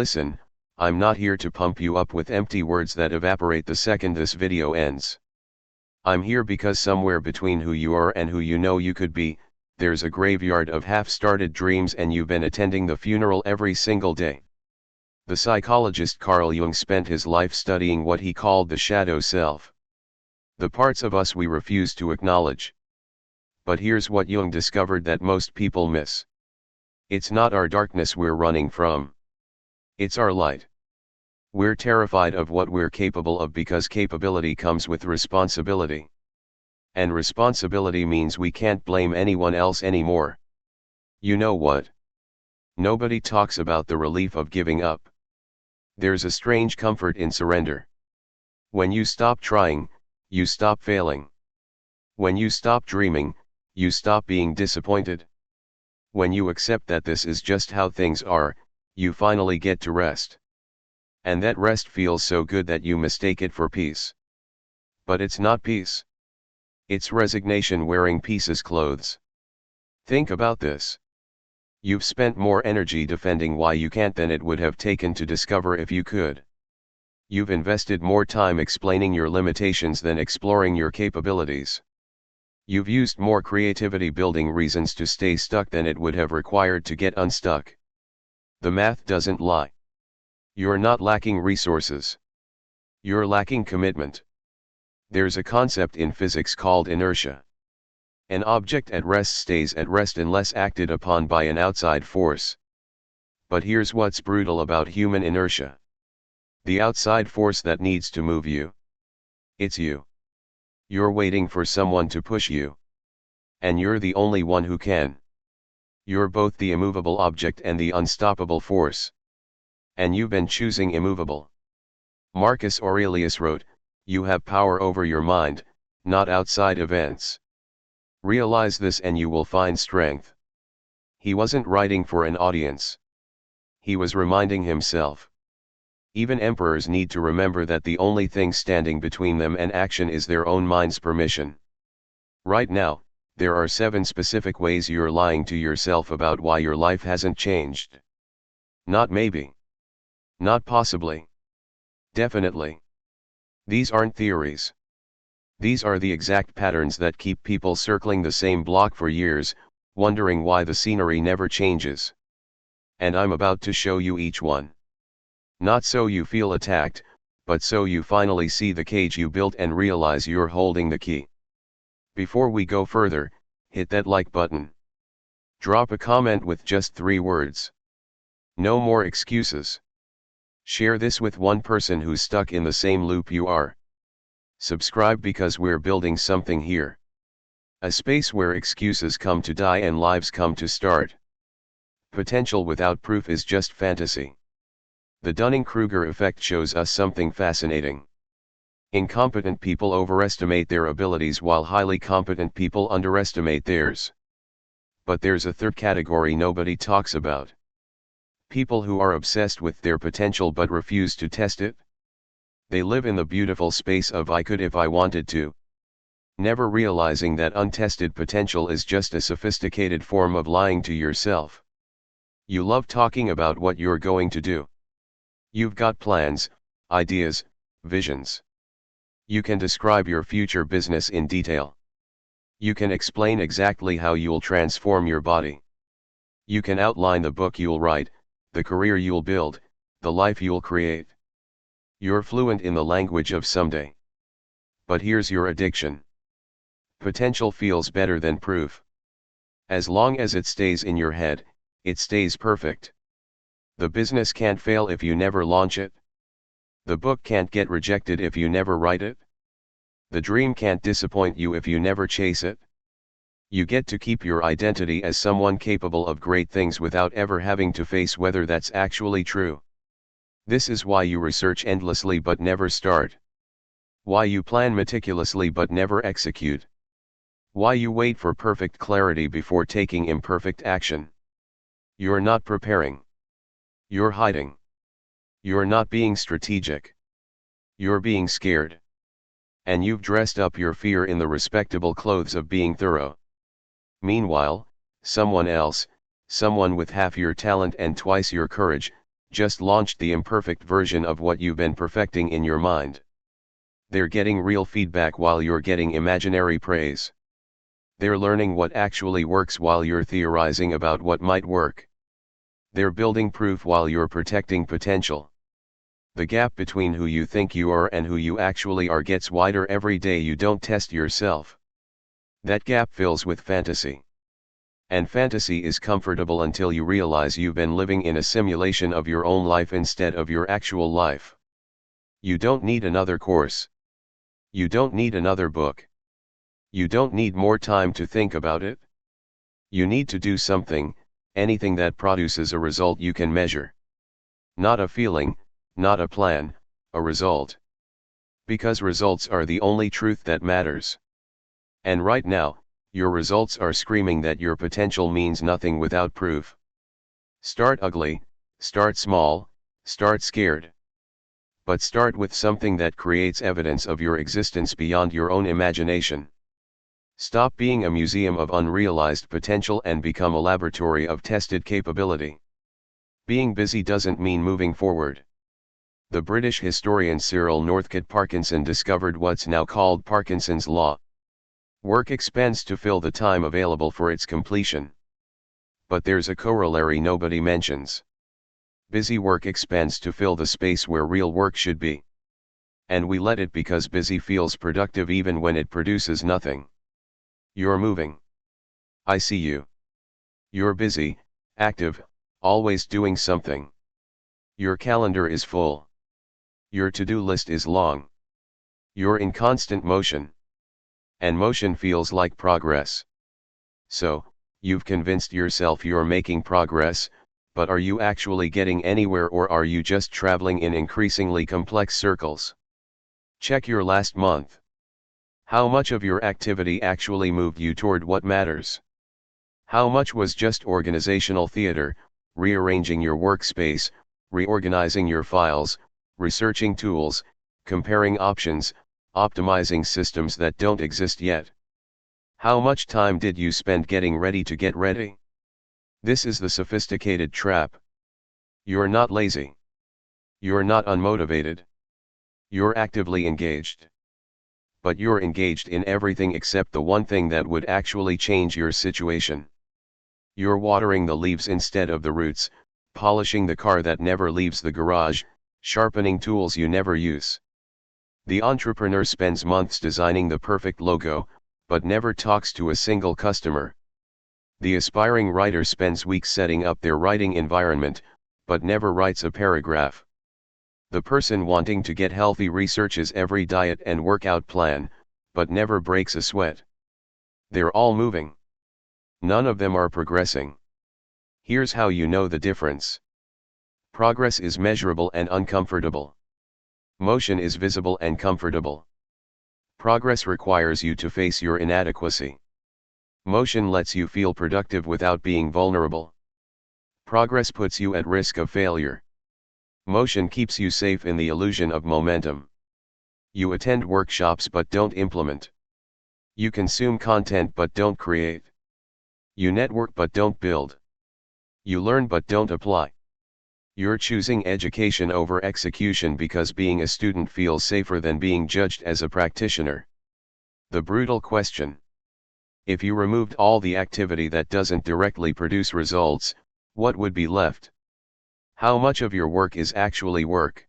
listen, I'm not here to pump you up with empty words that evaporate the second this video ends. I'm here because somewhere between who you are and who you know you could be, there's a graveyard of half-started dreams and you've been attending the funeral every single day. The psychologist Carl Jung spent his life studying what he called the shadow self. The parts of us we refuse to acknowledge. But here's what Jung discovered that most people miss. It's not our darkness we're running from. It's our light. We're terrified of what we're capable of because capability comes with responsibility. And responsibility means we can't blame anyone else anymore. You know what? Nobody talks about the relief of giving up. There's a strange comfort in surrender. When you stop trying, you stop failing. When you stop dreaming, you stop being disappointed. When you accept that this is just how things are, you finally get to rest. And that rest feels so good that you mistake it for peace. But it's not peace. It's resignation wearing peace's clothes. Think about this. You've spent more energy defending why you can't than it would have taken to discover if you could. You've invested more time explaining your limitations than exploring your capabilities. You've used more creativity building reasons to stay stuck than it would have required to get unstuck. The math doesn't lie. You're not lacking resources. You're lacking commitment. There's a concept in physics called inertia. An object at rest stays at rest unless acted upon by an outside force. But here's what's brutal about human inertia. The outside force that needs to move you. It's you. You're waiting for someone to push you. And you're the only one who can. You're both the immovable object and the unstoppable force. And you've been choosing immovable. Marcus Aurelius wrote, "You have power over your mind, not outside events. Realize this and you will find strength." He wasn't writing for an audience. He was reminding himself. Even emperors need to remember that the only thing standing between them and action is their own mind's permission. Right now, there are 7 specific ways you're lying to yourself about why your life hasn't changed. Not maybe. Not possibly. Definitely. These aren't theories. These are the exact patterns that keep people circling the same block for years, wondering why the scenery never changes. And I'm about to show you each one. Not so you feel attacked, but so you finally see the cage you built and realize you're holding the key. Before we go further, hit that like button. Drop a comment with just 3 words. No more excuses. Share this with one person who's stuck in the same loop you are. Subscribe because we're building something here. A space where excuses come to die and lives come to start. Potential without proof is just fantasy. The Dunning-Kruger effect shows us something fascinating. Incompetent people overestimate their abilities while highly competent people underestimate theirs. But there's a third category nobody talks about. People who are obsessed with their potential but refuse to test it. They live in the beautiful space of "I could if I wanted to," never realizing that untested potential is just a sophisticated form of lying to yourself. You love talking about what you're going to do. You've got plans, ideas, visions. You can describe your future business in detail. You can explain exactly how you'll transform your body. You can outline the book you'll write, the career you'll build, the life you'll create. You're fluent in the language of someday. But here's your addiction. Potential feels better than proof. As long as it stays in your head, it stays perfect. The business can't fail if you never launch it. The book can't get rejected if you never write it. The dream can't disappoint you if you never chase it. You get to keep your identity as someone capable of great things without ever having to face whether that's actually true. This is why you research endlessly but never start. Why you plan meticulously but never execute. Why you wait for perfect clarity before taking imperfect action. You're not preparing. You're hiding. You're not being strategic. You're being scared. And you've dressed up your fear in the respectable clothes of being thorough. Meanwhile, someone else, someone with half your talent and twice your courage, just launched the imperfect version of what you've been perfecting in your mind. They're getting real feedback while you're getting imaginary praise. They're learning what actually works while you're theorizing about what might work. They're building proof while you're protecting potential. The gap between who you think you are and who you actually are gets wider every day you don't test yourself. That gap fills with fantasy. And fantasy is comfortable until you realize you've been living in a simulation of your own life instead of your actual life. You don't need another course. You don't need another book. You don't need more time to think about it. You need to do something, anything that produces a result you can measure. Not a feeling, not a plan, a result. Because results are the only truth that matters. And right now, your results are screaming that your potential means nothing without proof. Start ugly, start small, start scared. But start with something that creates evidence of your existence beyond your own imagination. Stop being a museum of unrealized potential and become a laboratory of tested capability. Being busy doesn't mean moving forward. The British historian Cyril Northcote Parkinson discovered what's now called Parkinson's Law. Work expands to fill the time available for its completion. But there's a corollary nobody mentions. Busy work expands to fill the space where real work should be. And we let it because busy feels productive even when it produces nothing. You're moving. I see you. You're busy, active, always doing something. Your calendar is full. Your to-do list is long. You're in constant motion. And motion feels like progress. So, you've convinced yourself you're making progress, but are you actually getting anywhere, or are you just traveling in increasingly complex circles? Check your last month. How much of your activity actually moved you toward what matters? How much was just organizational theater, rearranging your workspace, reorganizing your files, researching tools, comparing options, optimizing systems that don't exist yet? How much time did you spend getting ready to get ready? This is the sophisticated trap. You're not lazy. You're not unmotivated. You're actively engaged. But you're engaged in everything except the one thing that would actually change your situation. You're watering the leaves instead of the roots, polishing the car that never leaves the garage, sharpening tools you never use. The entrepreneur spends months designing the perfect logo, but never talks to a single customer. The aspiring writer spends weeks setting up their writing environment, but never writes a paragraph. The person wanting to get healthy researches every diet and workout plan, but never breaks a sweat. They're all moving. None of them are progressing. Here's how you know the difference. Progress is measurable and uncomfortable. Motion is visible and comfortable. Progress requires you to face your inadequacy. Motion lets you feel productive without being vulnerable. Progress puts you at risk of failure. Motion keeps you safe in the illusion of momentum. You attend workshops but don't implement. You consume content but don't create. You network but don't build. You learn but don't apply. You're choosing education over execution because being a student feels safer than being judged as a practitioner. The brutal question. If you removed all the activity that doesn't directly produce results, what would be left? How much of your work is actually work?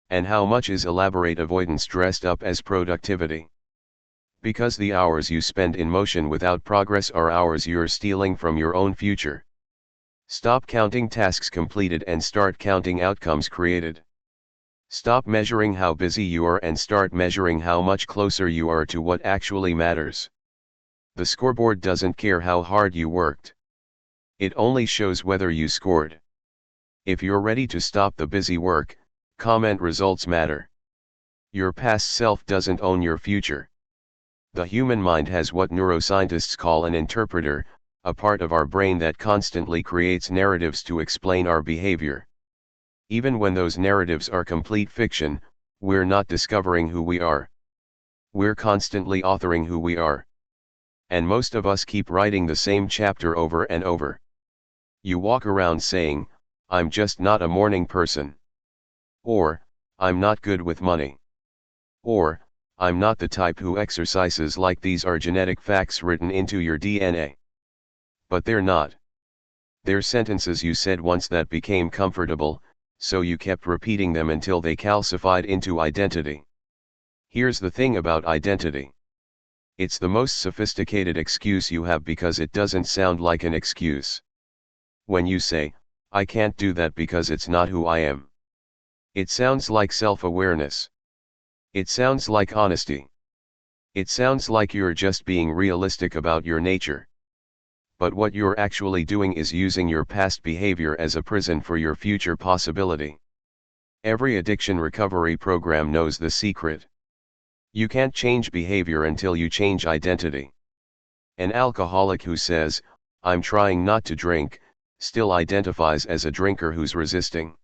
And how much is elaborate avoidance dressed up as productivity? Because the hours you spend in motion without progress are hours you're stealing from your own future. Stop counting tasks completed and start counting outcomes created. Stop measuring how busy you are and start measuring how much closer you are to what actually matters. The scoreboard doesn't care how hard you worked. It only shows whether you scored. If you're ready to stop the busy work, comment results matter. Your past self doesn't own your future. The human mind has what neuroscientists call an interpreter, a part of our brain that constantly creates narratives to explain our behavior. Even when those narratives are complete fiction, we're not discovering who we are. We're constantly authoring who we are. And most of us keep writing the same chapter over and over. You walk around saying, I'm just not a morning person. Or, I'm not good with money. Or, I'm not the type who exercises. Like these are genetic facts written into your DNA. But they're not. They're sentences you said once that became comfortable, so you kept repeating them until they calcified into identity. Here's the thing about identity. It's the most sophisticated excuse you have because it doesn't sound like an excuse. When you say, I can't do that because it's not who I am, it sounds like self-awareness. It sounds like honesty. It sounds like you're just being realistic about your nature. But what you're actually doing is using your past behavior as a prison for your future possibility. Every addiction recovery program knows the secret. You can't change behavior until you change identity. An alcoholic who says, I'm trying not to drink, still identifies as a drinker who's resisting.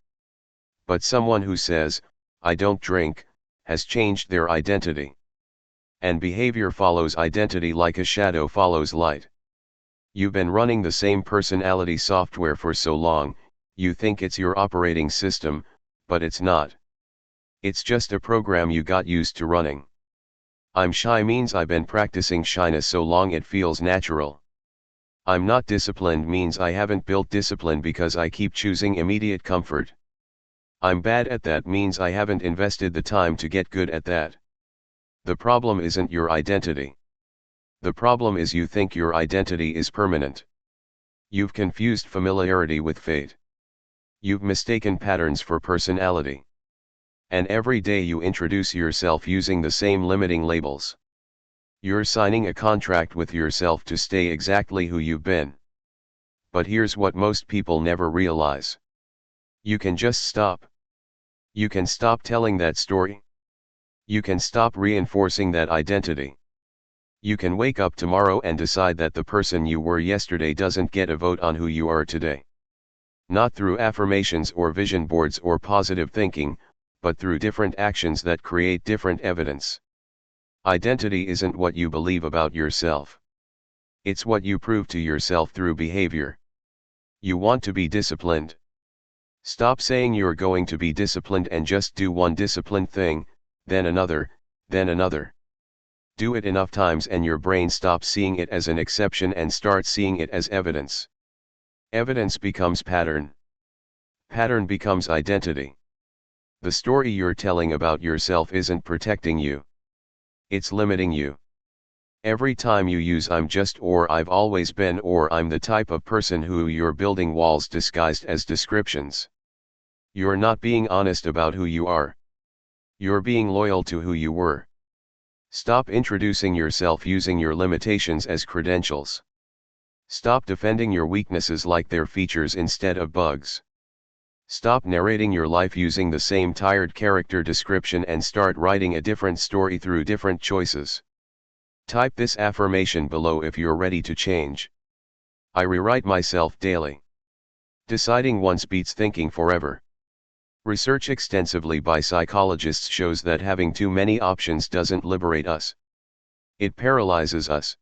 But someone who says, I don't drink, has changed their identity. And behavior follows identity like a shadow follows light. You've been running the same personality software for so long, you think it's your operating system, but it's not. It's just a program you got used to running. I'm shy means I've been practicing shyness so long it feels natural. I'm not disciplined means I haven't built discipline because I keep choosing immediate comfort. I'm bad at that means I haven't invested the time to get good at that. The problem isn't your identity. The problem is you think your identity is permanent. You've confused familiarity with fate. You've mistaken patterns for personality. And every day you introduce yourself using the same limiting labels. You're signing a contract with yourself to stay exactly who you've been. But here's what most people never realize. You can just stop. You can stop telling that story. You can stop reinforcing that identity. You can wake up tomorrow and decide that the person you were yesterday doesn't get a vote on who you are today. Not through affirmations or vision boards or positive thinking, but through different actions that create different evidence. Identity isn't what you believe about yourself. It's what you prove to yourself through behavior. You want to be disciplined. Stop saying you're going to be disciplined and just do one disciplined thing, then another, then another. Do it enough times and your brain stops seeing it as an exception and starts seeing it as evidence. Evidence becomes pattern. Pattern becomes identity. The story you're telling about yourself isn't protecting you. It's limiting you. Every time you use I'm just or I've always been or I'm the type of person who, you're building walls disguised as descriptions. You're not being honest about who you are. You're being loyal to who you were. Stop introducing yourself using your limitations as credentials. Stop defending your weaknesses like they're features instead of bugs. Stop narrating your life using the same tired character description and start writing a different story through different choices. Type this affirmation below if you're ready to change. I rewrite myself daily. Deciding once beats thinking forever. Research extensively by psychologists shows that having too many options doesn't liberate us. It paralyzes us.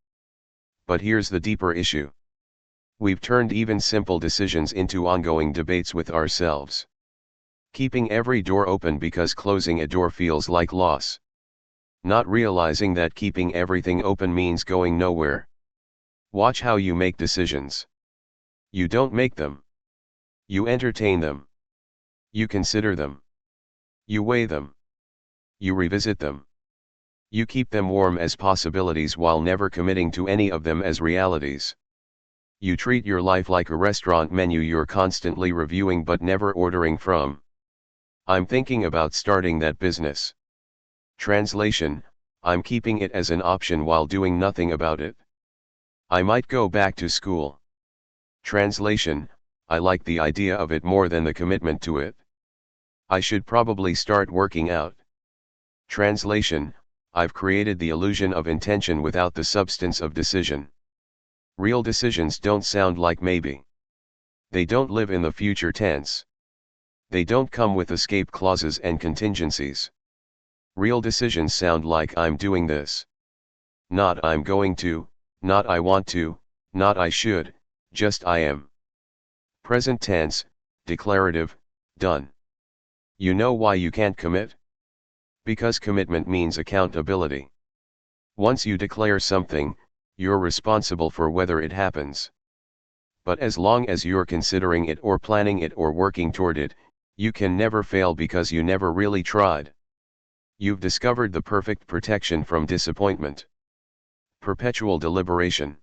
But here's the deeper issue. We've turned even simple decisions into ongoing debates with ourselves. Keeping every door open because closing a door feels like loss. Not realizing that keeping everything open means going nowhere. Watch how you make decisions. You don't make them. You entertain them. You consider them. You weigh them. You revisit them. You keep them warm as possibilities while never committing to any of them as realities. You treat your life like a restaurant menu you're constantly reviewing but never ordering from. I'm thinking about starting that business. Translation, I'm keeping it as an option while doing nothing about it. I might go back to school. Translation, I like the idea of it more than the commitment to it. I should probably start working out. Translation, I've created the illusion of intention without the substance of decision. Real decisions don't sound like maybe. They don't live in the future tense. They don't come with escape clauses and contingencies. Real decisions sound like I'm doing this. Not I'm going to, not I want to, not I should, just I am. Present tense, declarative, done. You know why you can't commit? Because commitment means accountability. Once you declare something, you're responsible for whether it happens. But as long as you're considering it or planning it or working toward it, you can never fail because you never really tried. You've discovered the perfect protection from disappointment. Perpetual deliberation.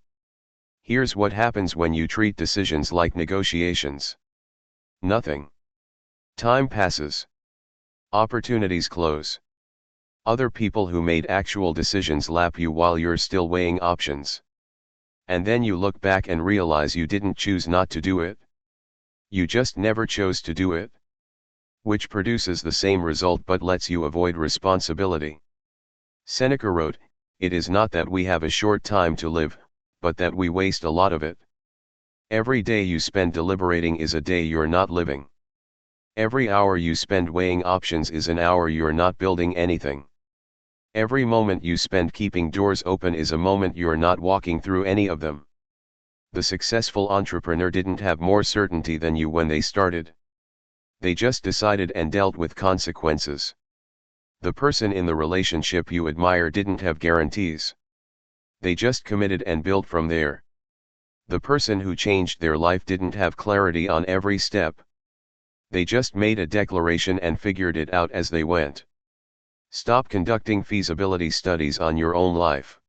Here's what happens when you treat decisions like negotiations. Nothing. Time passes. Opportunities close. Other people who made actual decisions lap you while you're still weighing options. And then you look back and realize you didn't choose not to do it. You just never chose to do it. Which produces the same result but lets you avoid responsibility. Seneca wrote, "It is not that we have a short time to live, but that we waste a lot of it." Every day you spend deliberating is a day you're not living. Every hour you spend weighing options is an hour you're not building anything. Every moment you spend keeping doors open is a moment you're not walking through any of them. The successful entrepreneur didn't have more certainty than you when they started. They just decided and dealt with consequences. The person in the relationship you admire didn't have guarantees. They just committed and built from there. The person who changed their life didn't have clarity on every step. They just made a declaration and figured it out as they went. Stop conducting feasibility studies on your own life.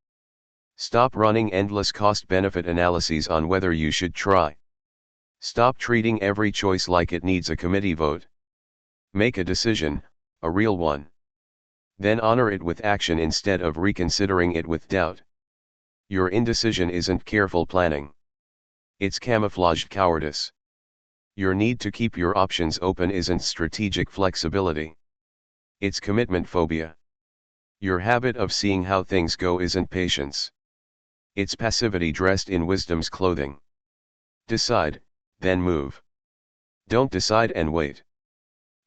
Stop running endless cost-benefit analyses on whether you should try. Stop treating every choice like it needs a committee vote. Make a decision, a real one. Then honor it with action instead of reconsidering it with doubt. Your indecision isn't careful planning. It's camouflaged cowardice. Your need to keep your options open isn't strategic flexibility. It's commitment phobia. Your habit of seeing how things go isn't patience. It's passivity dressed in wisdom's clothing. Decide, then move. Don't decide and wait.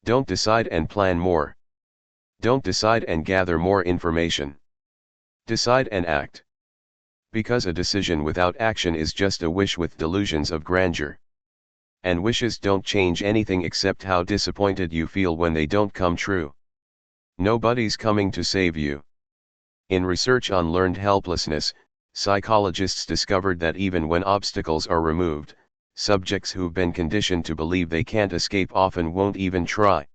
Don't decide and plan more. Don't decide and gather more information. Decide and act. Because a decision without action is just a wish with delusions of grandeur. And wishes don't change anything except how disappointed you feel when they don't come true. Nobody's coming to save you. In research on learned helplessness, psychologists discovered that even when obstacles are removed, subjects who've been conditioned to believe they can't escape often won't even try.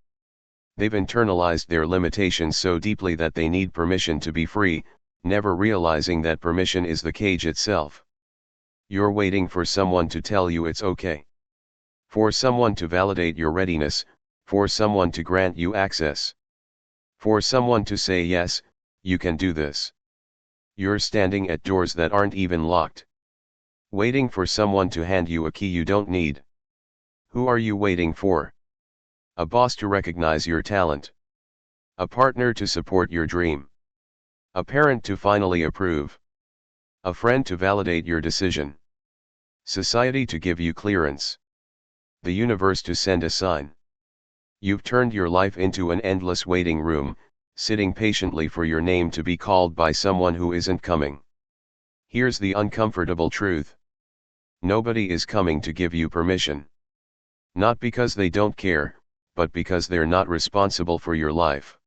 They've internalized their limitations so deeply that they need permission to be free, never realizing that permission is the cage itself. You're waiting for someone to tell you it's okay. For someone to validate your readiness, for someone to grant you access. For someone to say yes, you can do this. You're standing at doors that aren't even locked. Waiting for someone to hand you a key you don't need. Who are you waiting for? A boss to recognize your talent. A partner to support your dream. A parent to finally approve. A friend to validate your decision. Society to give you clearance. The universe to send a sign. You've turned your life into an endless waiting room, sitting patiently for your name to be called by someone who isn't coming. Here's the uncomfortable truth. Nobody is coming to give you permission. Not because they don't care, but because they're not responsible for your life.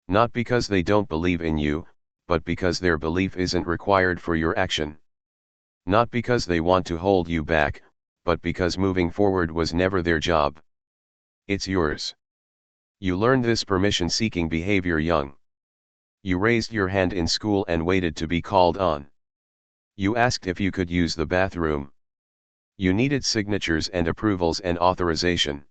Not because they don't believe in you, but because their belief isn't required for your action. Not because they want to hold you back, but because moving forward was never their job. It's yours. You learned this permission-seeking behavior young. You raised your hand in school and waited to be called on. You asked if you could use the bathroom. You needed signatures and approvals and authorization.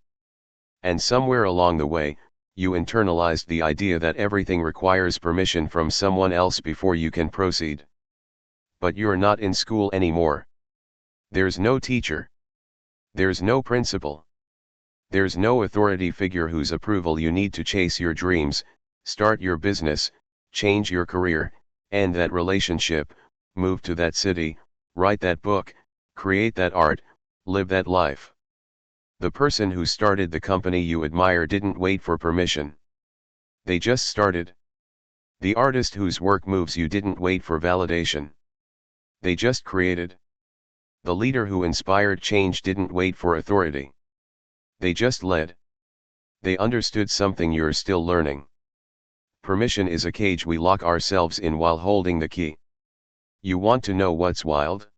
And somewhere along the way, you internalized the idea that everything requires permission from someone else before you can proceed. But you're not in school anymore. There's no teacher. There's no principal. There's no authority figure whose approval you need to chase your dreams, start your business, change your career, end that relationship, move to that city, write that book, create that art, live that life. The person who started the company you admire didn't wait for permission. They just started. The artist whose work moves you didn't wait for validation. They just created. The leader who inspired change didn't wait for authority. They just led. They understood something you're still learning. Permission is a cage we lock ourselves in while holding the key. You want to know what's wild?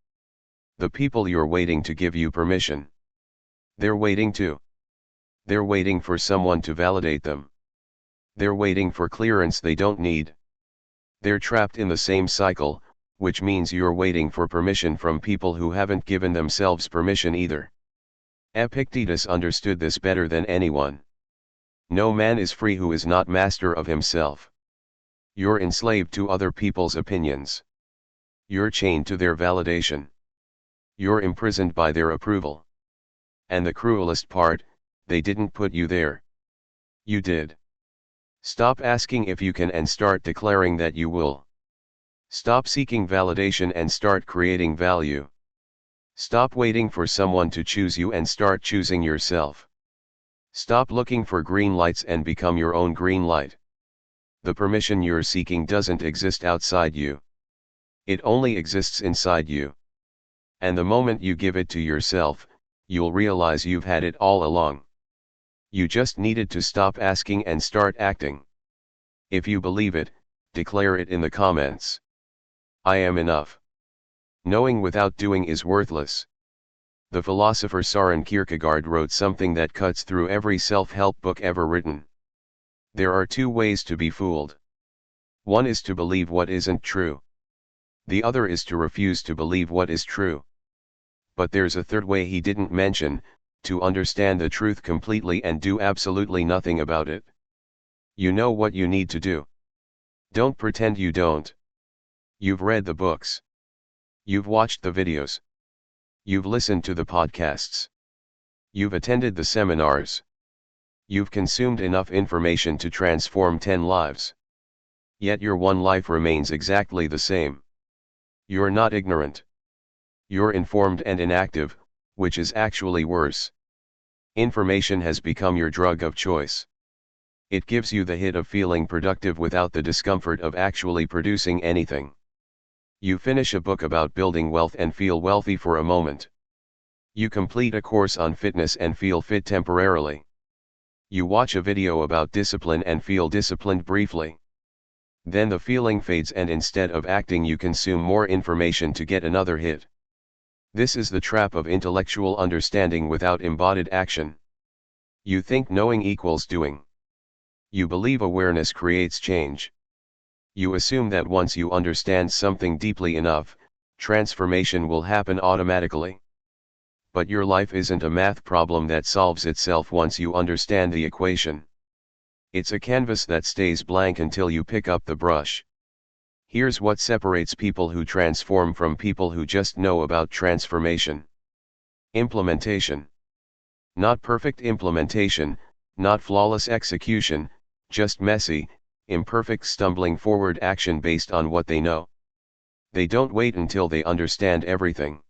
The people you're waiting to give you permission. They're waiting too. They're waiting for someone to validate them. They're waiting for clearance they don't need. They're trapped in the same cycle, which means you're waiting for permission from people who haven't given themselves permission either. Epictetus understood this better than anyone. No man is free who is not master of himself. You're enslaved to other people's opinions. You're chained to their validation. You're imprisoned by their approval. And the cruelest part, they didn't put you there. You did. Stop asking if you can and start declaring that you will. Stop seeking validation and start creating value. Stop waiting for someone to choose you and start choosing yourself. Stop looking for green lights and become your own green light. The permission you're seeking doesn't exist outside you. It only exists inside you. And the moment you give it to yourself, you'll realize you've had it all along. You just needed to stop asking and start acting. If you believe it, declare it in the comments. I am enough. Knowing without doing is worthless. The philosopher Søren Kierkegaard wrote something that cuts through every self-help book ever written. There are two ways to be fooled. One is to believe what isn't true. The other is to refuse to believe what is true. But there's a third way he didn't mention, to understand the truth completely and do absolutely nothing about it. You know what you need to do. Don't pretend you don't. You've read the books. You've watched the videos. You've listened to the podcasts. You've attended the seminars. You've consumed enough information to transform 10 lives. Yet your one life remains exactly the same. You're not ignorant. You're informed and inactive, which is actually worse. Information has become your drug of choice. It gives you the hit of feeling productive without the discomfort of actually producing anything. You finish a book about building wealth and feel wealthy for a moment. You complete a course on fitness and feel fit temporarily. You watch a video about discipline and feel disciplined briefly. Then the feeling fades and instead of acting you consume more information to get another hit. This is the trap of intellectual understanding without embodied action. You think knowing equals doing. You believe awareness creates change. You assume that once you understand something deeply enough, transformation will happen automatically. But your life isn't a math problem that solves itself once you understand the equation. It's a canvas that stays blank until you pick up the brush. Here's what separates people who transform from people who just know about transformation. Implementation. Not perfect implementation, not flawless execution, just messy, imperfect stumbling forward action based on what they know. They don't wait until they understand everything.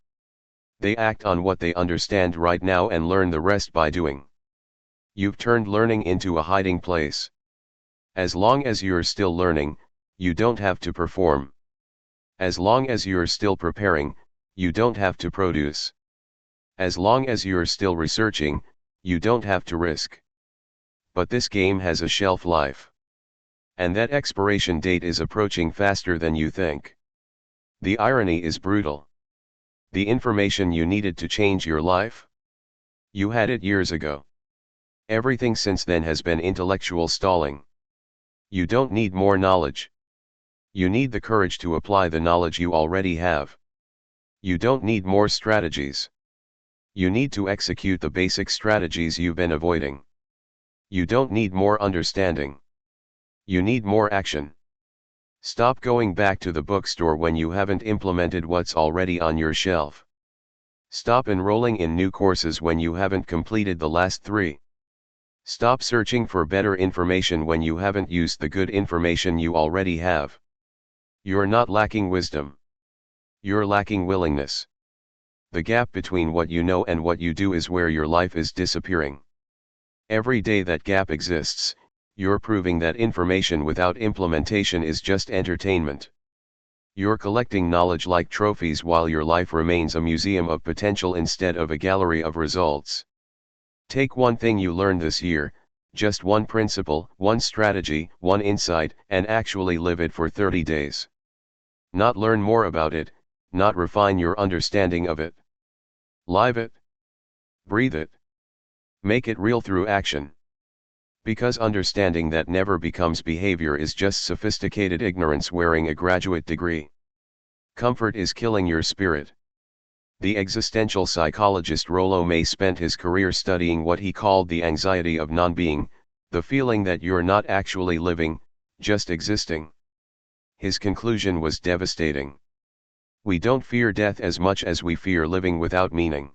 They act on what they understand right now and learn the rest by doing. You've turned learning into a hiding place. As long as you're still learning, you don't have to perform. As long as you're still preparing, you don't have to produce. As long as you're still researching, you don't have to risk. But this game has a shelf life. And that expiration date is approaching faster than you think. The irony is brutal. The information you needed to change your life? You had it years ago. Everything since then has been intellectual stalling. You don't need more knowledge. You need the courage to apply the knowledge you already have. You don't need more strategies. You need to execute the basic strategies you've been avoiding. You don't need more understanding. You need more action. Stop going back to the bookstore when you haven't implemented what's already on your shelf. Stop enrolling in new courses when you haven't completed the last 3. Stop searching for better information when you haven't used the good information you already have. You're not lacking wisdom. You're lacking willingness. The gap between what you know and what you do is where your life is disappearing. Every day that gap exists, you're proving that information without implementation is just entertainment. You're collecting knowledge like trophies while your life remains a museum of potential instead of a gallery of results. Take one thing you learned this year, just one principle, one strategy, one insight, and actually live it for 30 days. Not learn more about it, not refine your understanding of it. Live it. Breathe it. Make it real through action. Because understanding that never becomes behavior is just sophisticated ignorance wearing a graduate degree. Comfort is killing your spirit. The existential psychologist Rollo May spent his career studying what he called the anxiety of non-being, the feeling that you're not actually living, just existing. His conclusion was devastating. We don't fear death as much as we fear living without meaning.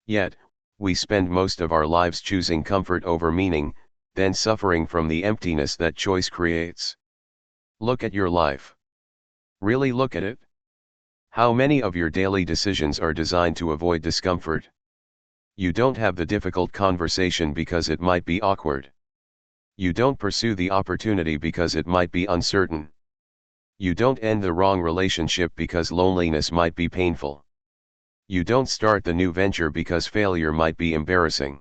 Yet, we spend most of our lives choosing comfort over meaning, then suffering from the emptiness that choice creates. Look at your life. Really look at it. How many of your daily decisions are designed to avoid discomfort? You don't have the difficult conversation because it might be awkward. You don't pursue the opportunity because it might be uncertain. You don't end the wrong relationship because loneliness might be painful. You don't start the new venture because failure might be embarrassing.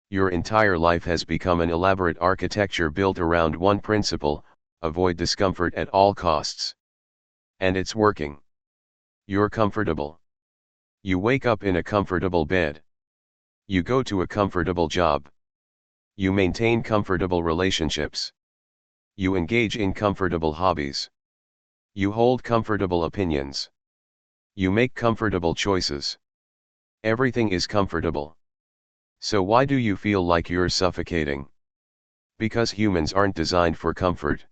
Your entire life has become an elaborate architecture built around one principle: avoid discomfort at all costs. And it's working. You're comfortable. You wake up in a comfortable bed. You go to a comfortable job. You maintain comfortable relationships. You engage in comfortable hobbies. You hold comfortable opinions. You make comfortable choices. Everything is comfortable. So why do you feel like you're suffocating? Because humans aren't designed for comfort.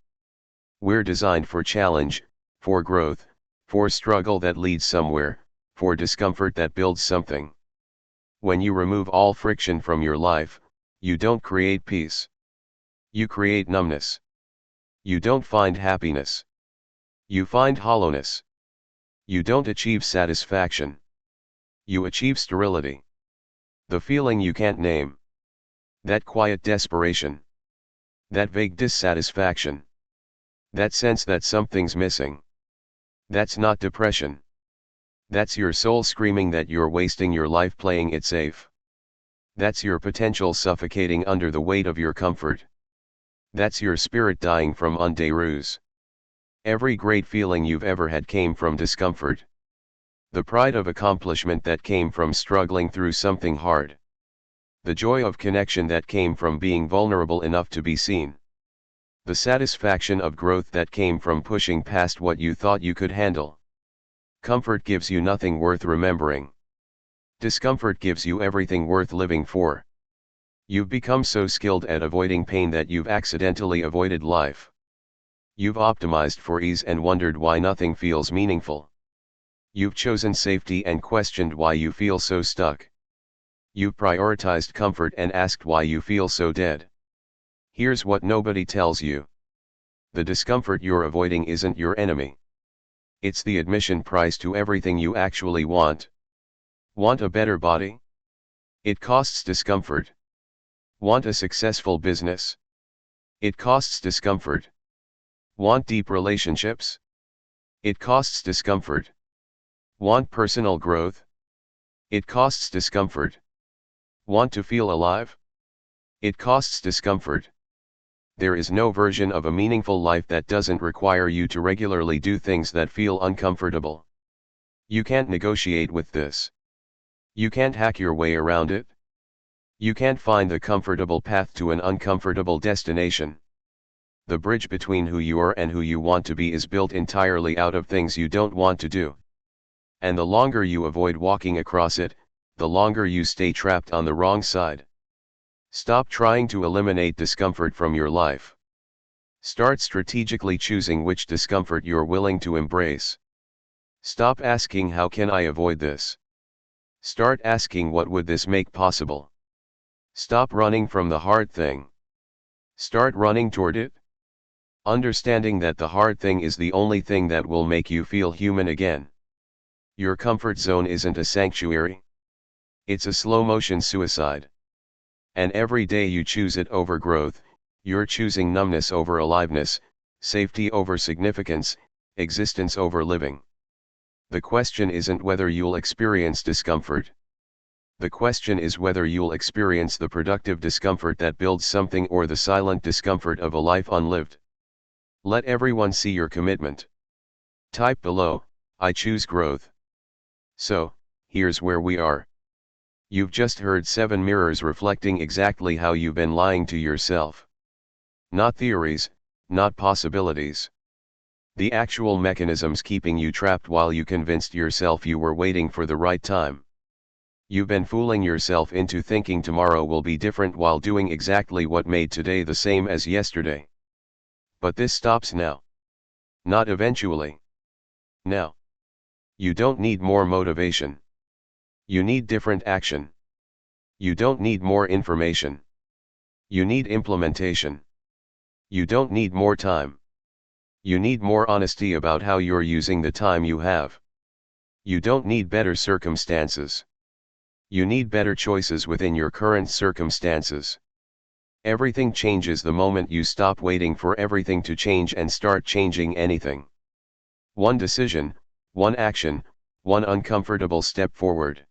We're designed for challenge, for growth, for struggle that leads somewhere, for discomfort that builds something. When you remove all friction from your life, you don't create peace. You create numbness. You don't find happiness. You find hollowness. You don't achieve satisfaction. You achieve sterility. The feeling you can't name. That quiet desperation. That vague dissatisfaction. That sense that something's missing. That's not depression. That's your soul screaming that you're wasting your life playing it safe. That's your potential suffocating under the weight of your comfort. That's your spirit dying from un de ruse. Every great feeling you've ever had came from discomfort. The pride of accomplishment that came from struggling through something hard. The joy of connection that came from being vulnerable enough to be seen. The satisfaction of growth that came from pushing past what you thought you could handle. Comfort gives you nothing worth remembering. Discomfort gives you everything worth living for. You've become so skilled at avoiding pain that you've accidentally avoided life. You've optimized for ease and wondered why nothing feels meaningful. You've chosen safety and questioned why you feel so stuck. You've prioritized comfort and asked why you feel so dead. Here's what nobody tells you. The discomfort you're avoiding isn't your enemy. It's the admission price to everything you actually want. Want a better body? It costs discomfort. Want a successful business? It costs discomfort. Want deep relationships? It costs discomfort. Want personal growth? It costs discomfort. Want to feel alive? It costs discomfort. There is no version of a meaningful life that doesn't require you to regularly do things that feel uncomfortable. You can't negotiate with this. You can't hack your way around it. You can't find the comfortable path to an uncomfortable destination. The bridge between who you are and who you want to be is built entirely out of things you don't want to do. And the longer you avoid walking across it, the longer you stay trapped on the wrong side. Stop trying to eliminate discomfort from your life. Start strategically choosing which discomfort you're willing to embrace. Stop asking, how can I avoid this? Start asking, what would this make possible? Stop running from the hard thing. Start running toward it. Understanding that the hard thing is the only thing that will make you feel human again. Your comfort zone isn't a sanctuary. It's a slow-motion suicide. And every day you choose it over growth, you're choosing numbness over aliveness, safety over significance, existence over living. The question isn't whether you'll experience discomfort. The question is whether you'll experience the productive discomfort that builds something or the silent discomfort of a life unlived. Let everyone see your commitment. Type below, I choose growth. So, here's where we are. You've just heard 7 mirrors reflecting exactly how you've been lying to yourself. Not theories, not possibilities. The actual mechanisms keeping you trapped while you convinced yourself you were waiting for the right time. You've been fooling yourself into thinking tomorrow will be different while doing exactly what made today the same as yesterday. But this stops now. Not eventually. Now. You don't need more motivation. You need different action. You don't need more information. You need implementation. You don't need more time. You need more honesty about how you're using the time you have. You don't need better circumstances. You need better choices within your current circumstances. Everything changes the moment you stop waiting for everything to change and start changing anything. One decision, one action, one uncomfortable step forward.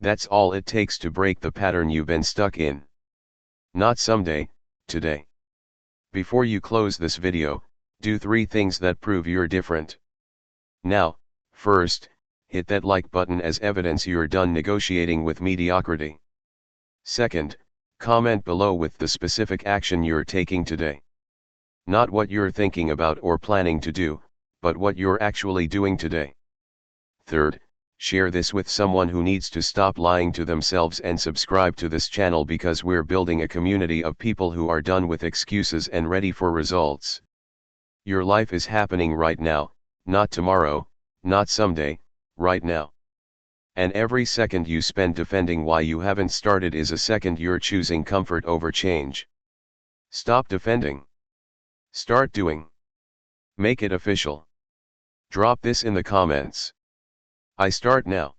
That's all it takes to break the pattern you've been stuck in. Not someday, today. Before you close this video, do 3 things that prove you're different. Now, first, hit that like button as evidence you're done negotiating with mediocrity. Second, comment below with the specific action you're taking today. Not what you're thinking about or planning to do, but what you're actually doing today. Third, share this with someone who needs to stop lying to themselves and subscribe to this channel because we're building a community of people who are done with excuses and ready for results. Your life is happening right now, not tomorrow, not someday, right now. And every second you spend defending why you haven't started is a second you're choosing comfort over change. Stop defending. Start doing. Make it official. Drop this in the comments. I start now.